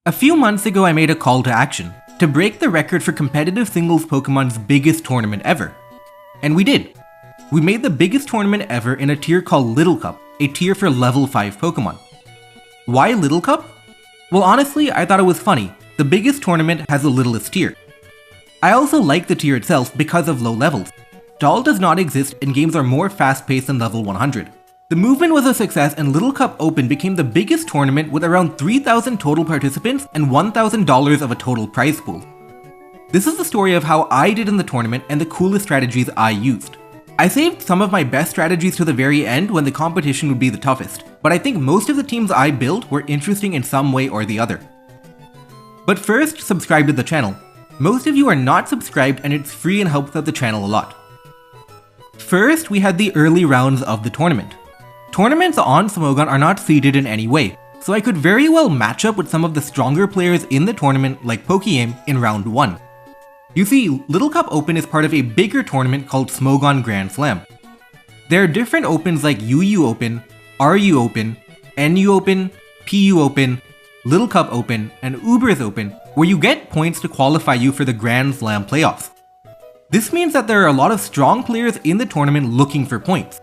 A few months ago I made a call to action to break the record for competitive singles Pokemon's biggest tournament ever. And we did. We made the biggest tournament ever in a tier called Little Cup, a tier for level 5 Pokemon. Why Little Cup? Well, honestly, I thought it was funny. The biggest tournament has the littlest tier. I also like the tier itself because of low levels. Stall does not exist and games are more fast-paced than level 100. The movement was a success and Little Cup Open became the biggest tournament with around 3,000 total participants and $1,000 of a total prize pool. This is the story of how I did in the tournament and the coolest strategies I used. I saved some of my best strategies to the very end when the competition would be the toughest, but I think most of the teams I built were interesting in some way or the other. But first, subscribe to the channel. Most of you are not subscribed and it's free and helps out the channel a lot. First, we had the early rounds of the tournament. Tournaments on Smogon are not seeded in any way, so I could very well match up with some of the stronger players in the tournament like Pokeaim in round 1. You see, Little Cup Open is part of a bigger tournament called Smogon Grand Slam. There are different opens like UU Open, RU Open, NU Open, PU Open, Little Cup Open, and Uber's Open, where you get points to qualify you for the Grand Slam playoffs. This means that there are a lot of strong players in the tournament looking for points.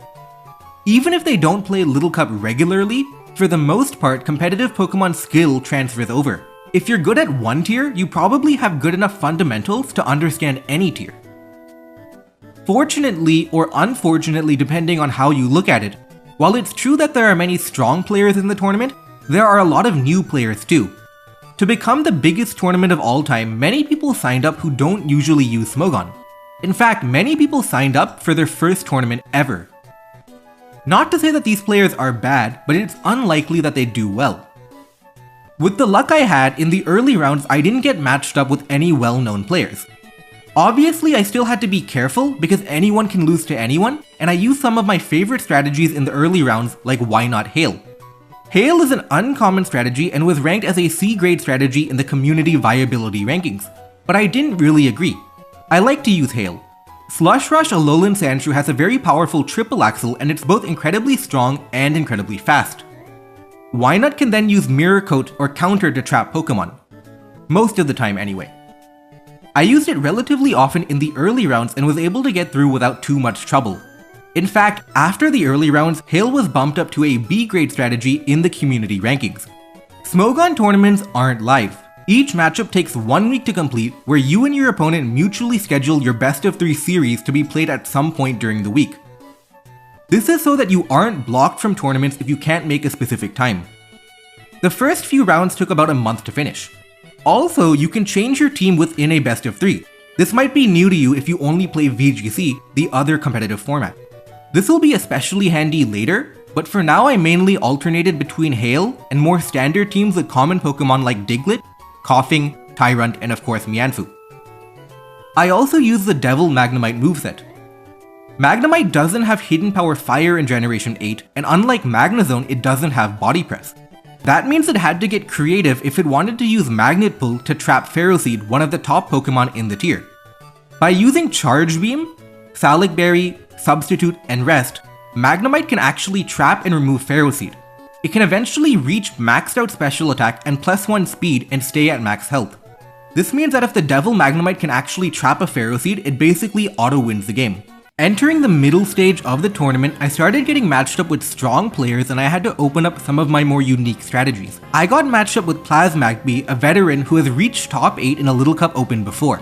Even if they don't play Little Cup regularly, for the most part, competitive Pokemon skill transfers over. If you're good at one tier, you probably have good enough fundamentals to understand any tier. Fortunately or unfortunately, depending on how you look at it, while it's true that there are many strong players in the tournament, there are a lot of new players too. To become the biggest tournament of all time, many people signed up who don't usually use Smogon. In fact, many people signed up for their first tournament ever. Not to say that these players are bad, but it's unlikely that they do well. With the luck I had, in the early rounds I didn't get matched up with any well-known players. Obviously I still had to be careful because anyone can lose to anyone, and I used some of my favorite strategies in the early rounds like Why Not Hail. Hail is an uncommon strategy and was ranked as a C grade strategy in the community viability rankings, but I didn't really agree. I like to use Hail. Slush Rush Alolan Sandshrew has a very powerful triple axle and it's both incredibly strong and incredibly fast. Wynut can then use Mirror Coat or Counter to trap Pokemon. Most of the time anyway. I used it relatively often in the early rounds and was able to get through without too much trouble. In fact, after the early rounds, Hail was bumped up to a B grade strategy in the community rankings. Smogon tournaments aren't live. Each matchup takes 1 week to complete, where you and your opponent mutually schedule your best of 3 series to be played at some point during the week. This is so that you aren't blocked from tournaments if you can't make a specific time. The first few rounds took about a month to finish. Also, you can change your team within a best of 3. This might be new to you if you only play VGC, the other competitive format. This will be especially handy later, but for now I mainly alternated between Hail and more standard teams with common Pokemon like Diglett, Coughing, Tyrunt, and of course Mianfu. I also use the Devil Magnemite moveset. Magnemite doesn't have hidden power fire in Generation 8, and unlike Magnezone, it doesn't have body press. That means it had to get creative if it wanted to use Magnet Pull to trap Ferroseed, one of the top Pokemon in the tier. By using Charge Beam, Salic Berry, Substitute, and Rest, Magnemite can actually trap and remove Ferroseed. It can eventually reach maxed out special attack and +1 speed and stay at max health. This means that if the Devil Magnemite can actually trap a Ferroseed, it basically auto-wins the game. Entering the middle stage of the tournament, I started getting matched up with strong players and I had to open up some of my more unique strategies. I got matched up with Plasmagby, a veteran who has reached top 8 in a Little Cup Open before.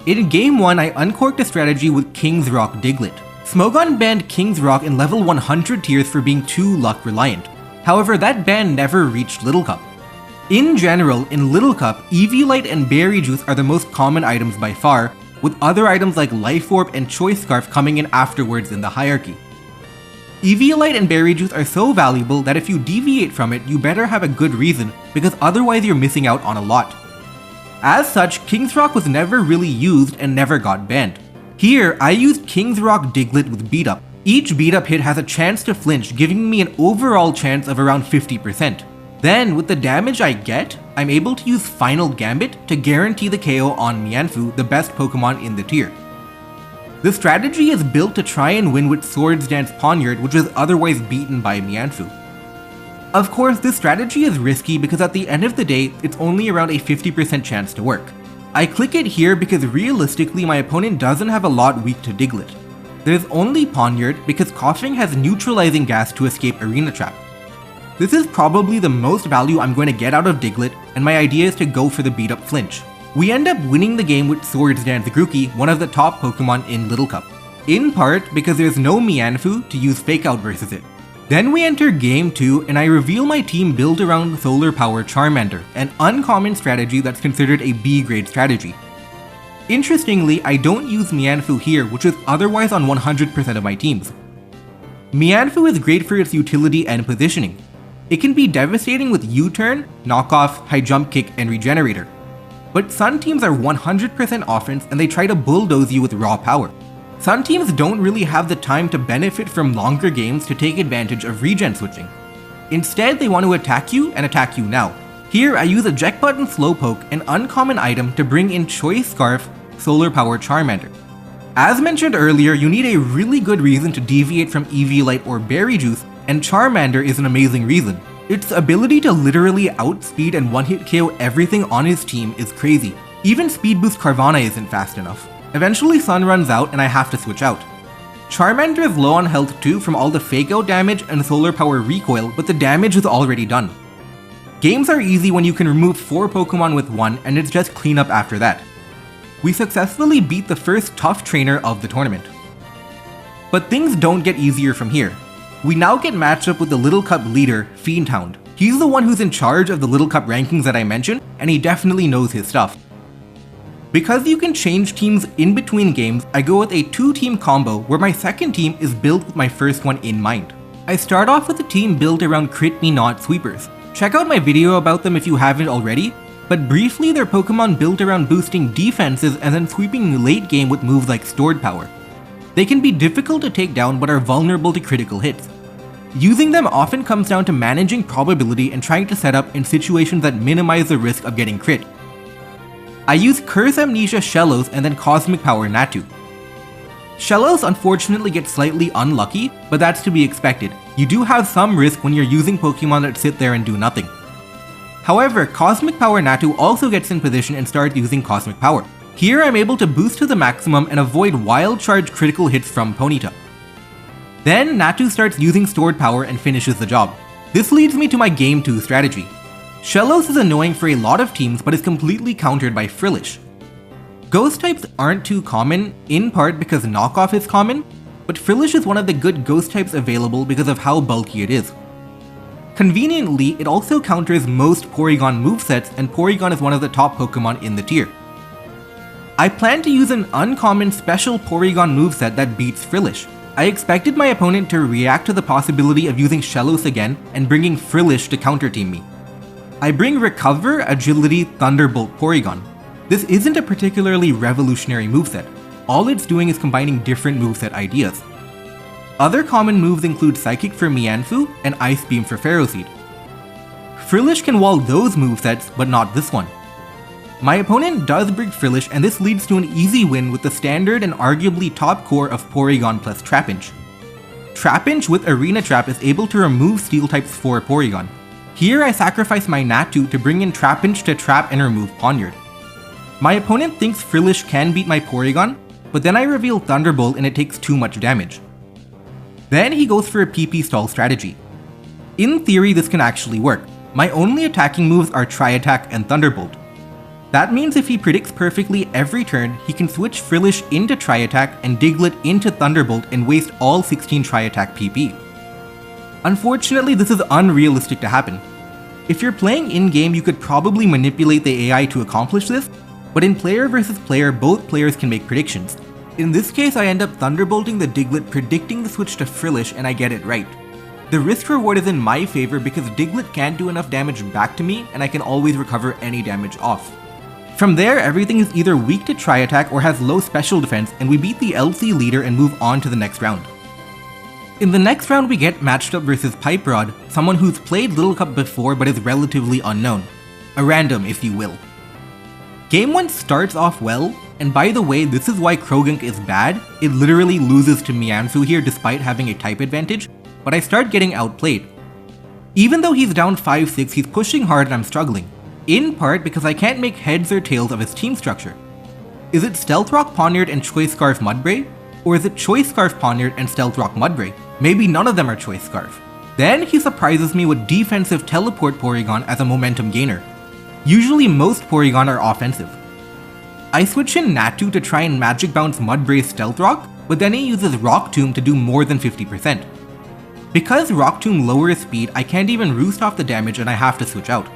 In Game 1, I uncorked a strategy with King's Rock Diglett. Smogon banned King's Rock in level 100 tiers for being too luck reliant. However, that ban never reached Little Cup. In general, in Little Cup, Eviolite and Berry Juice are the most common items by far, with other items like Life Orb and Choice Scarf coming in afterwards in the hierarchy. Eviolite and Berry Juice are so valuable that if you deviate from it, you better have a good reason, because otherwise you're missing out on a lot. As such, King's Rock was never really used and never got banned. Here, I used King's Rock Diglett with Beat Up. Each beat up hit has a chance to flinch, giving me an overall chance of around 50%. Then, with the damage I get, I'm able to use Final Gambit to guarantee the KO on Mianfu, the best Pokemon in the tier. The strategy is built to try and win with Swords Dance Poniard, which was otherwise beaten by Mianfu. Of course, this strategy is risky because at the end of the day, it's only around a 50% chance to work. I click it here because realistically my opponent doesn't have a lot weak to Diglett. There's only Poniard because Coughing has neutralizing gas to escape Arena Trap. This is probably the most value I'm going to get out of Diglett, and my idea is to go for the beat up flinch. We end up winning the game with Swords Dance Grookey, one of the top Pokemon in Little Cup. In part because there's no Mianfu to use Fake Out versus it. Then we enter Game 2 and I reveal my team built around Solar Power Charmander, an uncommon strategy that's considered a B-grade strategy. Interestingly, I don't use Mianfu here, which is otherwise on 100% of my teams. Mianfu is great for its utility and positioning. It can be devastating with U-turn, knockoff, high jump kick, and regenerator. But Sun teams are 100% offense and they try to bulldoze you with raw power. Sun teams don't really have the time to benefit from longer games to take advantage of regen switching. Instead, they want to attack you and attack you now. Here, I use a Eject Button Slowpoke, an uncommon item, to bring in Choice Scarf, Solar Power Charmander. As mentioned earlier, you need a really good reason to deviate from Eviolite or Berry Juice, and Charmander is an amazing reason. Its ability to literally outspeed and one-hit KO everything on his team is crazy. Even Speed Boost Carvanha isn't fast enough. Eventually Sun runs out and I have to switch out. Charmander is low on health too from all the Fake Out damage and Solar Power recoil, but the damage is already done. Games are easy when you can remove 4 Pokemon with 1 and it's just cleanup after that. We successfully beat the first tough trainer of the tournament. But things don't get easier from here. We now get matched up with the Little Cup leader, Fiend Hound. He's the one who's in charge of the Little Cup rankings that I mentioned, and he definitely knows his stuff. Because you can change teams in between games, I go with a 2-team combo where my second team is built with my first one in mind. I start off with a team built around Crit Me Not sweepers. Check out my video about them if you haven't already, but briefly they're Pokemon built around boosting defenses and then sweeping late game with moves like Stored Power. They can be difficult to take down but are vulnerable to critical hits. Using them often comes down to managing probability and trying to set up in situations that minimize the risk of getting crit. I use Curse Amnesia Shellos and then Cosmic Power Natu. Shellos unfortunately get slightly unlucky, but that's to be expected. You do have some risk when you're using Pokemon that sit there and do nothing. However, Cosmic Power Natu also gets in position and starts using Cosmic Power. Here I'm able to boost to the maximum and avoid Wild Charge critical hits from Ponyta. Then Natu starts using Stored Power and finishes the job. This leads me to my Game 2 strategy. Shellos is annoying for a lot of teams but is completely countered by Frillish. Ghost types aren't too common, in part because Knockoff is common, but Frillish is one of the good ghost types available because of how bulky it is. Conveniently, it also counters most Porygon movesets, and Porygon is one of the top Pokemon in the tier. I plan to use an uncommon special Porygon moveset that beats Frillish. I expected my opponent to react to the possibility of using Shellos again and bringing Frillish to counter team me. I bring Recover, Agility, Thunderbolt, Porygon. This isn't a particularly revolutionary moveset. All it's doing is combining different moveset ideas. Other common moves include Psychic for Mianfu and Ice Beam for Ferroseed. Frillish can wall those movesets, but not this one. My opponent does bring Frillish, and this leads to an easy win with the standard and arguably top core of Porygon plus Trapinch. Trapinch with Arena Trap is able to remove Steel types for Porygon. Here I sacrifice my Natu to bring in Trapinch to trap and remove Poniard. My opponent thinks Frillish can beat my Porygon, but then I reveal Thunderbolt and it takes too much damage. Then he goes for a PP stall strategy. In theory this can actually work. My only attacking moves are Tri-Attack and Thunderbolt. That means if he predicts perfectly every turn, he can switch Frillish into Tri-Attack and Diglett into Thunderbolt and waste all 16 Tri-Attack PP. Unfortunately, this is unrealistic to happen. If you're playing in-game, you could probably manipulate the AI to accomplish this, but in player versus player, both players can make predictions. In this case, I end up Thunderbolting the Diglett, predicting the switch to Frillish, and I get it right. The risk reward is in my favor because Diglett can't do enough damage back to me, and I can always recover any damage off. From there, everything is either weak to Tri-Attack or has low special defense, and we beat the LC leader and move on to the next round. In the next round, we get matched up versus PyProd, someone who's played Little Cup before but is relatively unknown. A random, if you will. Game 1 starts off well, and by the way, this is why Krogunk is bad. It literally loses to Mianfu here despite having a type advantage, but I start getting outplayed. Even though he's down 5-6, he's pushing hard and I'm struggling. In part because I can't make heads or tails of his team structure. Is it Stealth Rock Poniard and Choice Scarf Mudbray? Or is it Choice Scarf Poniard and Stealth Rock Mudbray? Maybe none of them are Choice Scarf. Then he surprises me with defensive Teleport Porygon as a momentum gainer. Usually most Porygon are offensive. I switch in Natu to try and Magic Bounce Mudbray's Stealth Rock, but then he uses Rock Tomb to do more than 50%. Because Rock Tomb lowers speed, I can't even roost off the damage and I have to switch out.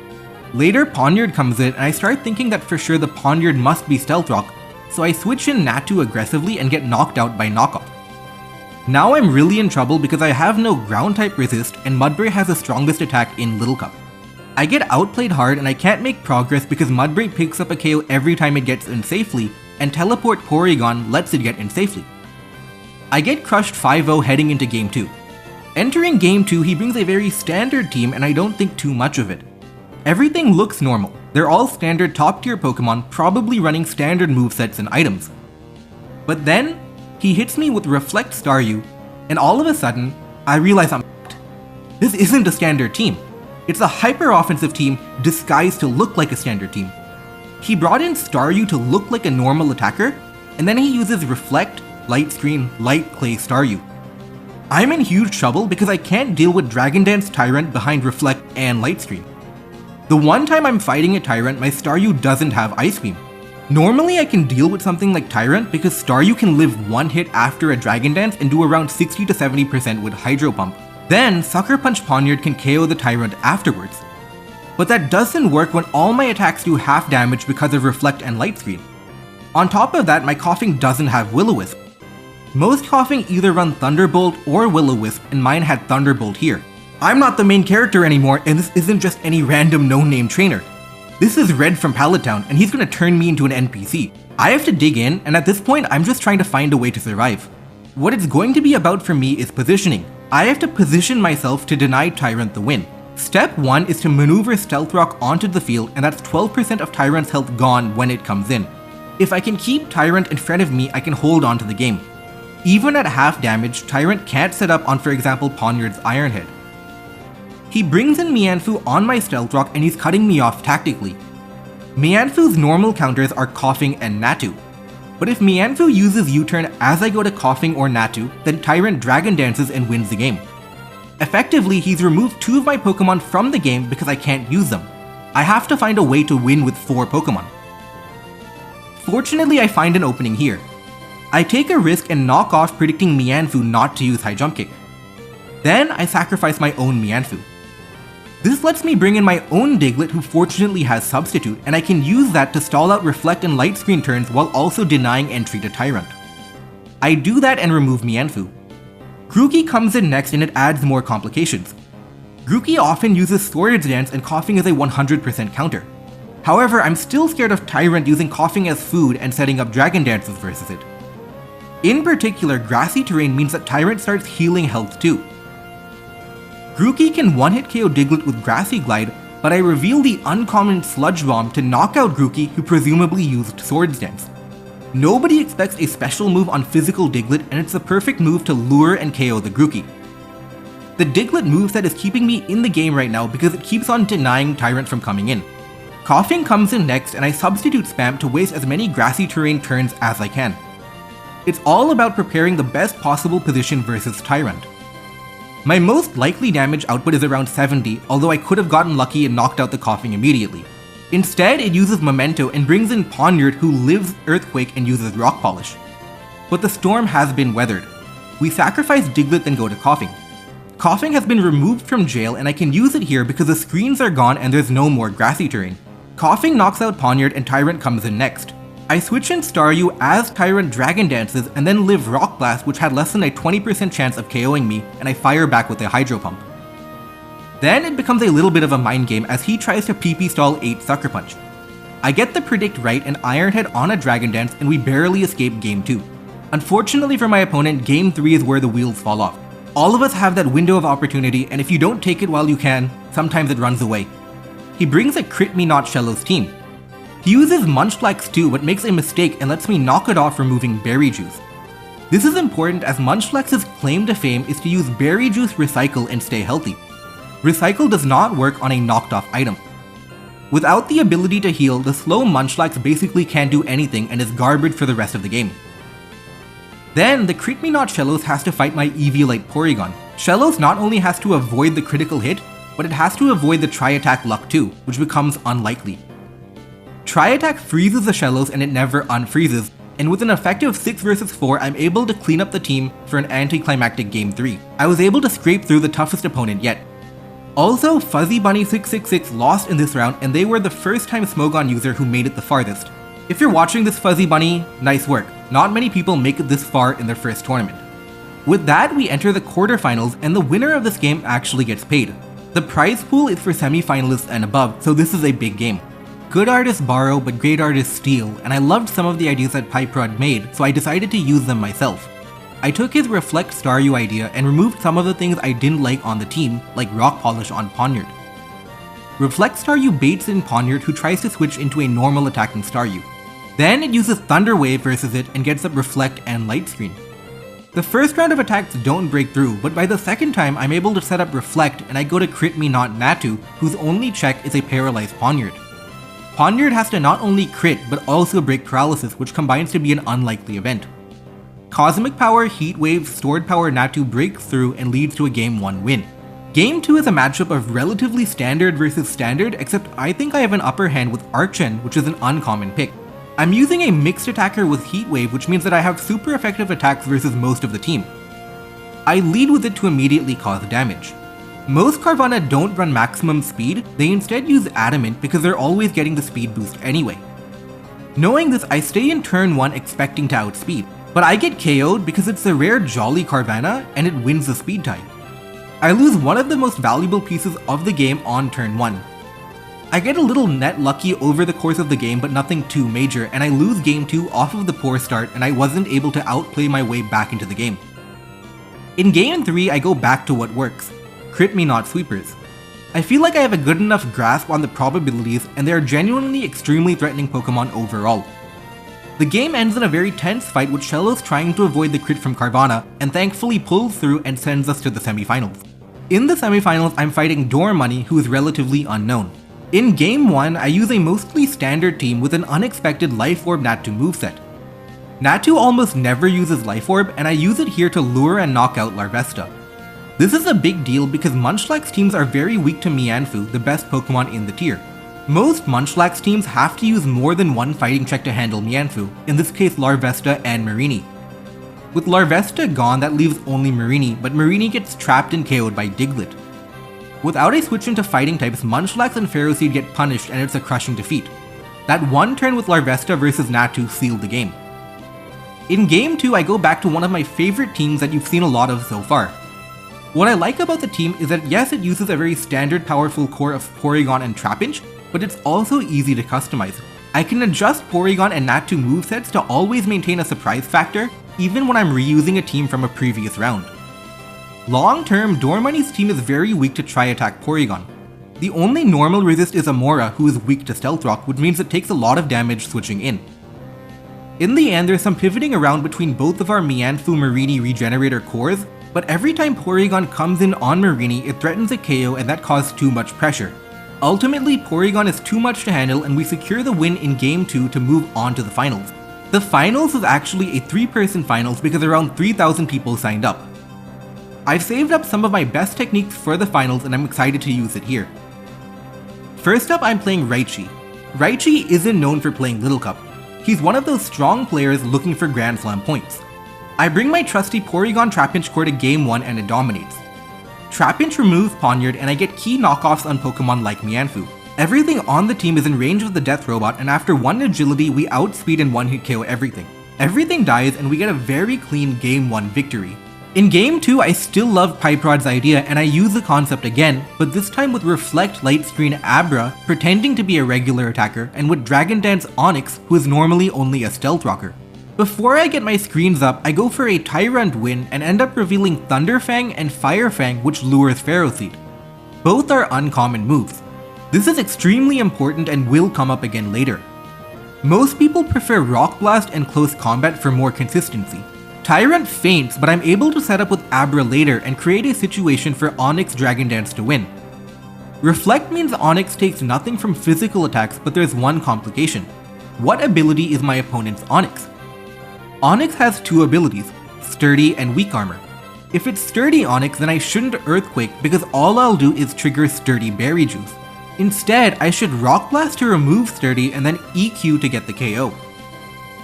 Later, Poniard comes in and I start thinking that for sure the Poniard must be Stealth Rock, so I switch in Natu aggressively and get knocked out by Knockoff. Now I'm really in trouble because I have no ground type resist and Mudbray has the strongest attack in Little Cup. I get outplayed hard and I can't make progress because Mudbray picks up a KO every time it gets in safely and Teleport Porygon lets it get in safely. I get crushed 5-0 heading into Game 2. Entering Game 2, he brings a very standard team and I don't think too much of it. Everything looks normal. They're all standard top tier Pokemon, probably running standard movesets and items. But then, he hits me with Reflect Staryu, and all of a sudden, I realize I'm f***ed. This isn't a standard team. It's a hyper-offensive team disguised to look like a standard team. He brought in Staryu to look like a normal attacker, and then he uses Reflect, Light Screen, Light Clay Staryu. I'm in huge trouble because I can't deal with Dragon Dance Tyrant behind Reflect and Light Screen. The one time I'm fighting a Tyrant, my Staryu doesn't have Ice Beam. Normally I can deal with something like Tyrant because Staryu can live one hit after a Dragon Dance and do around 60 to 70% with Hydro Pump. Then Sucker Punch Poniard can KO the Tyrant afterwards. But that doesn't work when all my attacks do half damage because of Reflect and Light Screen. On top of that, my Koffing doesn't have Will-O-Wisp. Most Koffing either run Thunderbolt or Will-O-Wisp and mine had Thunderbolt here. I'm not the main character anymore and this isn't just any random no-name trainer. This is Red from Pallet Town and he's gonna turn me into an NPC. I have to dig in and at this point I'm just trying to find a way to survive. What it's going to be about for me is positioning. I have to position myself to deny Tyrant the win. Step 1 is to maneuver Stealth Rock onto the field and that's 12% of Tyrant's health gone when it comes in. If I can keep Tyrant in front of me, I can hold on to the game. Even at half damage, Tyrant can't set up on for example Poniard's Iron Head. He brings in Mianfu on my Stealth Rock and he's cutting me off tactically. Mianfu's normal counters are Koffing and Natu. But if Mianfu uses U-turn as I go to Koffing or Natu, then Tyrant Dragon Dances and wins the game. Effectively, he's removed 2 of my Pokemon from the game because I can't use them. I have to find a way to win with 4 Pokemon. Fortunately, I find an opening here. I take a risk and knock off predicting Mianfu not to use High Jump Kick. Then I sacrifice my own Mianfu. This lets me bring in my own Diglett who fortunately has Substitute, and I can use that to stall out Reflect and Light Screen turns while also denying entry to Tyrant. I do that and remove Mianfu. Grookey comes in next and it adds more complications. Grookey often uses Swords Dance and Koffing is a 100% counter. However, I'm still scared of Tyrant using Koffing as food and setting up Dragon Dances versus it. In particular, grassy terrain means that Tyrant starts healing health too. Grookey can one-hit KO Diglett with Grassy Glide, but I reveal the uncommon Sludge Bomb to knock out Grookey who presumably used Swords Dance. Nobody expects a special move on physical Diglett and it's the perfect move to lure and KO the Grookey. The Diglett moveset is keeping me in the game right now because it keeps on denying Tyrant from coming in. Koffing comes in next and I substitute spam to waste as many grassy terrain turns as I can. It's all about preparing the best possible position versus Tyrant. My most likely damage output is around 70, although I could have gotten lucky and knocked out the Koffing immediately. Instead, it uses Memento and brings in Poniard who lives Earthquake and uses Rock Polish. But the storm has been weathered. We sacrifice Diglett then go to Koffing. Koffing has been removed from jail and I can use it here because the screens are gone and there's no more grassy terrain. Koffing knocks out Poniard and Tyrant comes in next. I switch in Staryu as Tyrant Dragon Dances and then live Rock Blast which had less than a 20% chance of KOing me and I fire back with a Hydro Pump. Then it becomes a little bit of a mind game as he tries to PP stall 8 Sucker Punch. I get the predict right and Iron Head on a Dragon Dance and we barely escape Game 2. Unfortunately for my opponent, Game 3 is where the wheels fall off. All of us have that window of opportunity and if you don't take it while you can, sometimes it runs away. He brings a Crit Me Not Shellos team. He uses Munchlax too but makes a mistake and lets me knock it off removing Berry Juice. This is important as Munchlax's claim to fame is to use Berry Juice Recycle and stay healthy. Recycle does not work on a knocked off item. Without the ability to heal, the slow Munchlax basically can't do anything and is garbage for the rest of the game. Then, the Crit Me Not Shellos has to fight my Eviolite Porygon. Shellos not only has to avoid the critical hit, but it has to avoid the Tri-Attack luck too, which becomes unlikely. Tri-Attack freezes the Shellos and it never unfreezes, and with an effective 6 vs 4, I'm able to clean up the team for an anticlimactic Game 3. I was able to scrape through the toughest opponent yet. Also, Fuzzy Bunny 666 lost in this round and they were the first time Smogon user who made it the farthest. If you're watching this, Fuzzy Bunny, nice work. Not many people make it this far in their first tournament. With that, we enter the quarterfinals and the winner of this game actually gets paid. The prize pool is for semi-finalists and above, so this is a big game. Good artists borrow, but great artists steal, and I loved some of the ideas that PyProd made, so I decided to use them myself. I took his Reflect Staryu idea and removed some of the things I didn't like on the team, like Rock Polish on Ponyard. Reflect Staryu baits in Ponyard, who tries to switch into a normal attacking Staryu. Then it uses Thunder Wave versus it and gets up Reflect and Light Screen. The first round of attacks don't break through, but by the second time I'm able to set up Reflect and I go to Crit Me Not Natu, whose only check is a paralyzed Ponyard. Ponyard has to not only crit but also break Paralysis, which combines to be an unlikely event. Cosmic Power, Heat Wave, Stored Power Natu breaks through and leads to a Game 1 win. Game 2 is a matchup of relatively standard versus standard, except I think I have an upper hand with Archen, which is an uncommon pick. I'm using a mixed attacker with Heat Wave, which means that I have super effective attacks versus most of the team. I lead with it to immediately cause damage. Most Carvanha don't run maximum speed, they instead use Adamant because they're always getting the speed boost anyway. Knowing this, I stay in turn 1 expecting to outspeed, but I get KO'd because it's a rare Jolly Carvanha and it wins the speed tie. I lose one of the most valuable pieces of the game on turn 1. I get a little net lucky over the course of the game, but nothing too major, and I lose Game 2 off of the poor start and I wasn't able to outplay my way back into the game. In Game 3, I go back to what works. Crit Me Not Sweepers. I feel like I have a good enough grasp on the probabilities and they are genuinely extremely threatening Pokemon overall. The game ends in a very tense fight with Shellos trying to avoid the crit from Carvanha and thankfully pulls through and sends us to the semifinals. In the semifinals, I'm fighting Dormoney, who is relatively unknown. In Game 1, I use a mostly standard team with an unexpected Life Orb Natu moveset. Natu almost never uses Life Orb, and I use it here to lure and knock out Larvesta. This is a big deal because Munchlax teams are very weak to Mianfu, the best Pokemon in the tier. Most Munchlax teams have to use more than one fighting check to handle Mianfu, in this case Larvesta and Mareanie. With Larvesta gone, that leaves only Mareanie, but Mareanie gets trapped and KO'd by Diglett. Without a switch into fighting types, Munchlax and Ferroseed get punished and it's a crushing defeat. That one turn with Larvesta versus Natu sealed the game. In Game 2, I go back to one of my favorite teams that you've seen a lot of so far. What I like about the team is that yes, it uses a very standard powerful core of Porygon and Trapinch, but it's also easy to customize. I can adjust Porygon and Natu movesets to always maintain a surprise factor, even when I'm reusing a team from a previous round. Long term, Dormoney's team is very weak to Tri-Attack Porygon. The only normal resist is Amora, who is weak to Stealth Rock, which means it takes a lot of damage switching in. In the end, there's some pivoting around between both of our Mianfu Mareanie Regenerator cores, but every time Porygon comes in on Mareanie, it threatens a KO and that causes too much pressure. Ultimately, Porygon is too much to handle and we secure the win in Game 2 to move on to the finals. The finals is actually a 3-person finals because around 3,000 people signed up. I've saved up some of my best techniques for the finals and I'm excited to use it here. First up, I'm playing Raichy. Raichy isn't known for playing Little Cup. He's one of those strong players looking for Grand Slam points. I bring my trusty Porygon Trapinch core to Game 1 and it dominates. Trapinch removes Ponyard and I get key knockoffs on Pokemon like Mianfu. Everything on the team is in range of the Death Robot and after one agility we outspeed and one-hit KO everything. Everything dies and we get a very clean Game 1 victory. In Game 2, I still love PyProd's idea and I use the concept again, but this time with Reflect Light Screen Abra pretending to be a regular attacker and with Dragon Dance Onix, who is normally only a Stealth Rocker. Before I get my screens up, I go for a Tyrant win and end up revealing Thunderfang and Firefang, which lures Ferroseed. Both are uncommon moves. This is extremely important and will come up again later. Most people prefer Rock Blast and Close Combat for more consistency. Tyrant faints, but I'm able to set up with Abra later and create a situation for Onix Dragon Dance to win. Reflect means Onyx takes nothing from physical attacks, but there's one complication. What ability is my opponent's Onyx? Onyx has two abilities, Sturdy and Weak Armor. If it's Sturdy Onyx, then I shouldn't Earthquake because all I'll do is trigger Sturdy Berry Juice. Instead, I should Rock Blast to remove Sturdy and then EQ to get the KO.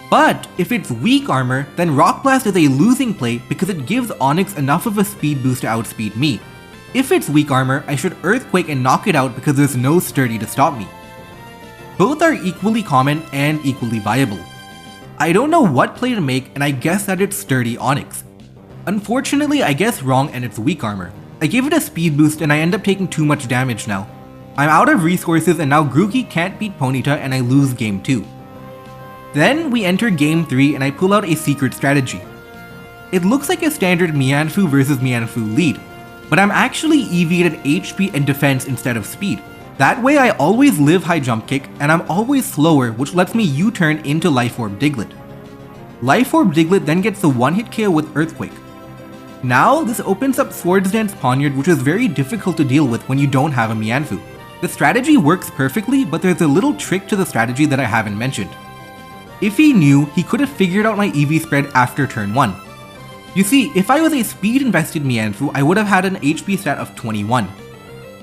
But if it's Weak Armor, then Rock Blast is a losing play because it gives Onyx enough of a speed boost to outspeed me. If it's Weak Armor, I should Earthquake and knock it out because there's no Sturdy to stop me. Both are equally common and equally viable. I don't know what play to make, and I guess that it's Sturdy Onyx. Unfortunately, I guess wrong and it's Weak Armor. I give it a speed boost and I end up taking too much damage now. I'm out of resources and now Grookey can't beat Ponyta and I lose game 2. Then we enter game 3 and I pull out a secret strategy. It looks like a standard Mianfu versus Mianfu lead, but I'm actually EV'd at HP and defense instead of speed. That way I always live high jump kick and I'm always slower, which lets me U-turn into Life Orb Diglett. Life Orb Diglett then gets the one-hit KO with Earthquake. Now this opens up Swords Dance Poniard, which is very difficult to deal with when you don't have a Mianfu. The strategy works perfectly, but there's a little trick to the strategy that I haven't mentioned. If he knew, he could have figured out my EV spread after turn 1. You see, if I was a speed invested Mianfu, I would have had an HP stat of 21.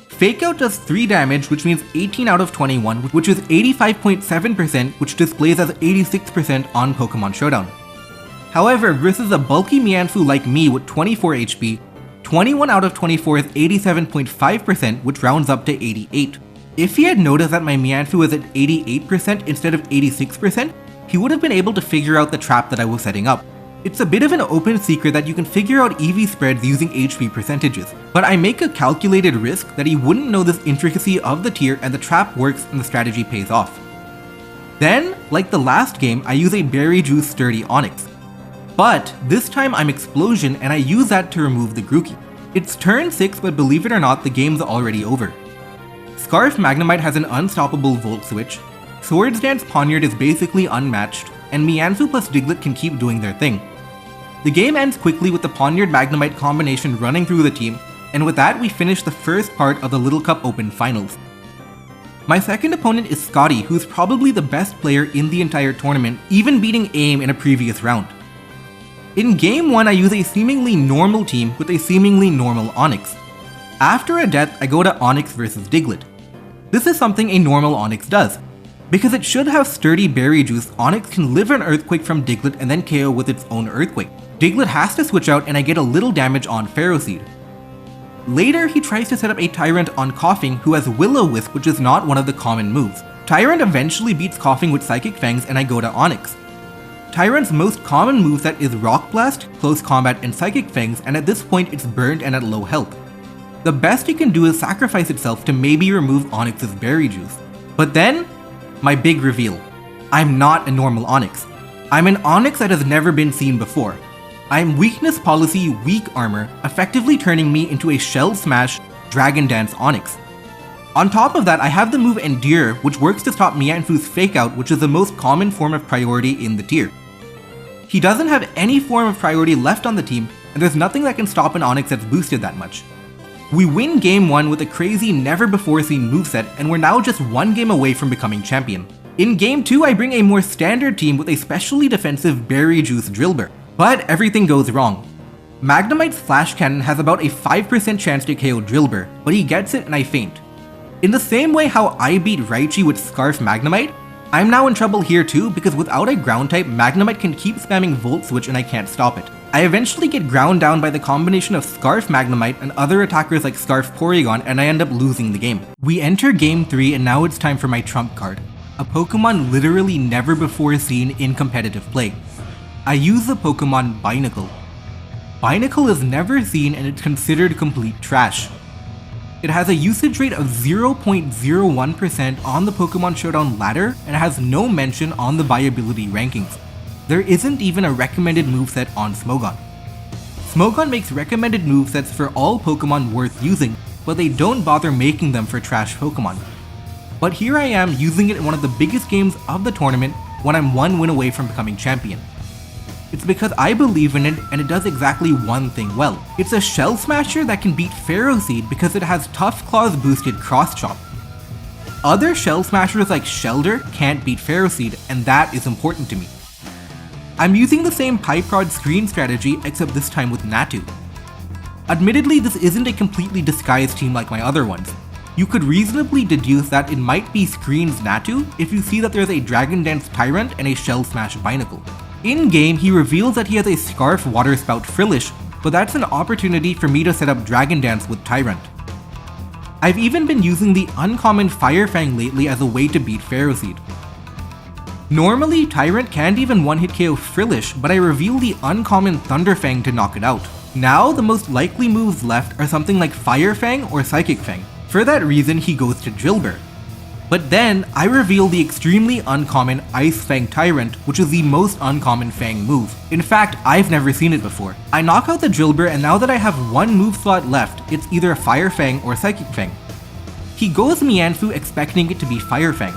Fake Out does 3 damage, which means 18 out of 21, which is 85.7%, which displays as 86% on Pokemon Showdown. However, versus a bulky Mianfu like me with 24 HP, 21 out of 24 is 87.5%, which rounds up to 88. If he had noticed that my Mianfu was at 88% instead of 86%, he would have been able to figure out the trap that I was setting up. It's a bit of an open secret that you can figure out EV spreads using HP percentages, but I make a calculated risk that he wouldn't know this intricacy of the tier and the trap works and the strategy pays off. Then, like the last game, I use a Berry Juice Sturdy Onyx. But this time I'm Explosion and I use that to remove the Grookey. It's turn 6, but believe it or not, the game's already over. Scarf Magnemite has an unstoppable Volt Switch, Swords Dance Poniard is basically unmatched, and Mianfu plus Diglett can keep doing their thing. The game ends quickly with the Poniard Magnemite combination running through the team, and with that we finish the first part of the Little Cup Open Finals. My second opponent is Scottie, who's probably the best player in the entire tournament, even beating AIM in a previous round. In game 1 I use a seemingly normal team with a seemingly normal Onyx. After a death I go to Onyx versus Diglett. This is something a normal Onyx does. Because it should have Sturdy Berry Juice, Onyx can live an Earthquake from Diglett and then KO with its own Earthquake. Diglett has to switch out and I get a little damage on Ferroseed. Later he tries to set up a Tyrant on Coughing, who has Will-O-Wisp, which is not one of the common moves. Tyrant eventually beats Coughing with Psychic Fangs and I go to Onyx. Tyrant's most common moveset is Rock Blast, Close Combat, and Psychic Fangs, and at this point it's burned and at low health. The best it can do is sacrifice itself to maybe remove Onyx's Berry Juice. But then, my big reveal. I'm not a normal Onyx. I'm an Onyx that has never been seen before. I'm Weakness Policy Weak Armor, effectively turning me into a Shell Smash Dragon Dance Onyx. On top of that, I have the move Endure, which works to stop Mianfu's Fake Out, which is the most common form of priority in the tier. He doesn't have any form of priority left on the team, and there's nothing that can stop an Onyx that's boosted that much. We win game 1 with a crazy never before seen moveset, and we're now just one game away from becoming champion. In game 2 I bring a more standard team with a specially defensive Berry Juice Drillbur, but everything goes wrong. Magnemite's Flash Cannon has about a 5% chance to KO Drillbur, but he gets it and I faint. In the same way how I beat Raichy with Scarf Magnemite, I'm now in trouble here too because without a ground type, Magnemite can keep spamming Volt Switch and I can't stop it. I eventually get ground down by the combination of Scarf Magnemite and other attackers like Scarf Porygon, and I end up losing the game. We enter game 3 and now it's time for my trump card. A Pokemon literally never before seen in competitive play. I use the Pokemon Binacle. Binacle is never seen and it's considered complete trash. It has a usage rate of 0.01% on the Pokemon Showdown ladder and has no mention on the viability rankings. There isn't even a recommended moveset on Smogon. Smogon makes recommended movesets for all Pokemon worth using, but they don't bother making them for trash Pokemon. But here I am using it in one of the biggest games of the tournament when I'm one win away from becoming champion. It's because I believe in it and it does exactly one thing well. It's a Shell Smasher that can beat Pharaoh Seed because it has Tough Claws boosted Cross Chop. Other Shell Smashers like Shelder can't beat Pharaoh Seed, and that is important to me. I'm using the same PyProd screen strategy except this time with Natu. Admittedly, this isn't a completely disguised team like my other ones. You could reasonably deduce that it might be Screen's Natu if you see that there's a Dragon Dance Tyrant and a Shell Smash Binacle. In-game, he reveals that he has a Scarf Water Spout Frillish, but that's an opportunity for me to set up Dragon Dance with Tyrant. I've even been using the uncommon Fire Fang lately as a way to beat Pharaoh Seed. Normally, Tyrant can't even one-hit KO Frillish, but I reveal the uncommon Thunder Fang to knock it out. Now, the most likely moves left are something like Fire Fang or Psychic Fang. For that reason, he goes to Drillbur. But then, I reveal the extremely uncommon Ice Fang Tyrant, which is the most uncommon Fang move. In fact, I've never seen it before. I knock out the Drillbur, and now that I have one move slot left, it's either Fire Fang or Psychic Fang. He goes Mianfu expecting it to be Fire Fang.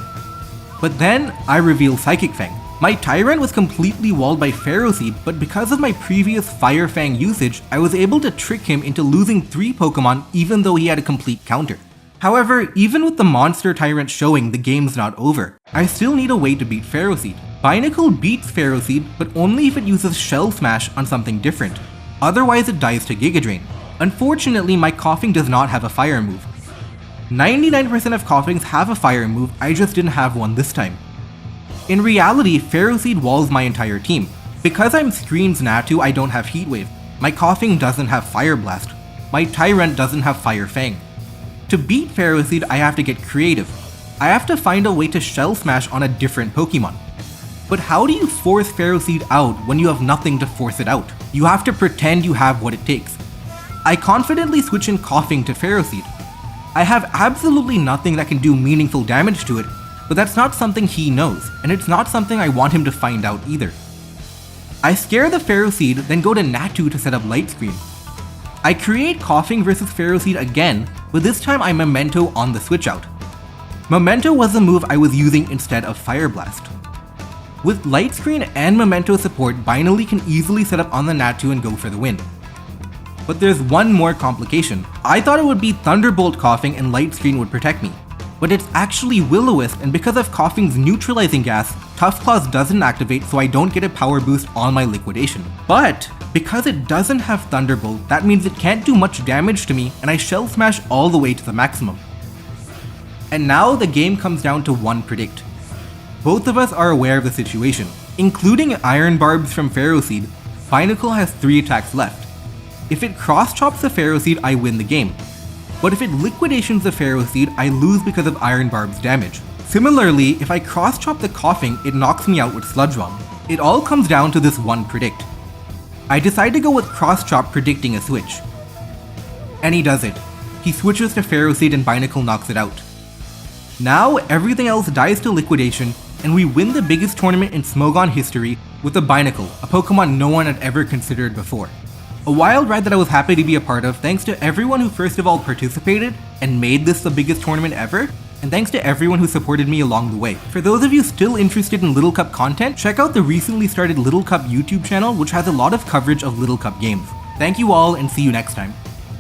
But then, I reveal Psychic Fang. My Tyrant was completely walled by Pharaoh Seed, but because of my previous Fire Fang usage, I was able to trick him into losing 3 Pokemon even though he had a complete counter. However, even with the Monster Tyrant showing, the game's not over. I still need a way to beat Pharaoh Seed. Binacle beats Pharaoh Seed, but only if it uses Shell Smash on something different. Otherwise it dies to Giga Drain. Unfortunately, my Coughing does not have a fire move. 99% of Coughings have a fire move, I just didn't have one this time. In reality, Pharaoh Seed walls my entire team. Because I'm Screen's Natu, I don't have Heat Wave. My Coughing doesn't have Fire Blast. My Tyrant doesn't have Fire Fang. To beat Pharaoh Seed, I have to get creative. I have to find a way to Shell Smash on a different Pokemon. But how do you force Pharaoh Seed out when you have nothing to force it out? You have to pretend you have what it takes. I confidently switch in Coughing to Pharaoh Seed. I have absolutely nothing that can do meaningful damage to it, but that's not something he knows, and it's not something I want him to find out either. I scare the Pharaoh Seed, then go to Natu to set up Light Screen. I create Coughing versus Pharaoh Seed again, but this time I Memento on the switch out. Memento was the move I was using instead of Fire Blast. With Light Screen and Memento support, Binally can easily set up on the Natu and go for the win. But there's one more complication. I thought it would be Thunderbolt Coughing and Light Screen would protect me. But it's actually Will-O-Wisp, and because of Coughing's neutralizing gas, Tough Claws doesn't activate, so I don't get a power boost on my Liquidation. But because it doesn't have Thunderbolt, that means it can't do much damage to me, and I Shell Smash all the way to the maximum. And now the game comes down to one predict. Both of us are aware of the situation. Including Iron Barbs from Pharaoh Seed, Binacle has 3 attacks left. If it cross-chops the Pharaoh Seed, I win the game. But if it liquidations the Pharaoh Seed, I lose because of Iron Barb's damage. Similarly, if I cross-chop the Coughing, it knocks me out with Sludge Bomb. It all comes down to this one predict. I decide to go with cross-chop predicting a switch. And he does it. He switches to Pharaoh Seed and Binacle knocks it out. Now, everything else dies to liquidation, and we win the biggest tournament in Smogon history with a Binacle, a Pokemon no one had ever considered before. A wild ride that I was happy to be a part of, thanks to everyone who first of all participated and made this the biggest tournament ever, and thanks to everyone who supported me along the way. For those of you still interested in Little Cup content, check out the recently started Little Cup YouTube channel, which has a lot of coverage of Little Cup games. Thank you all, and see you next time.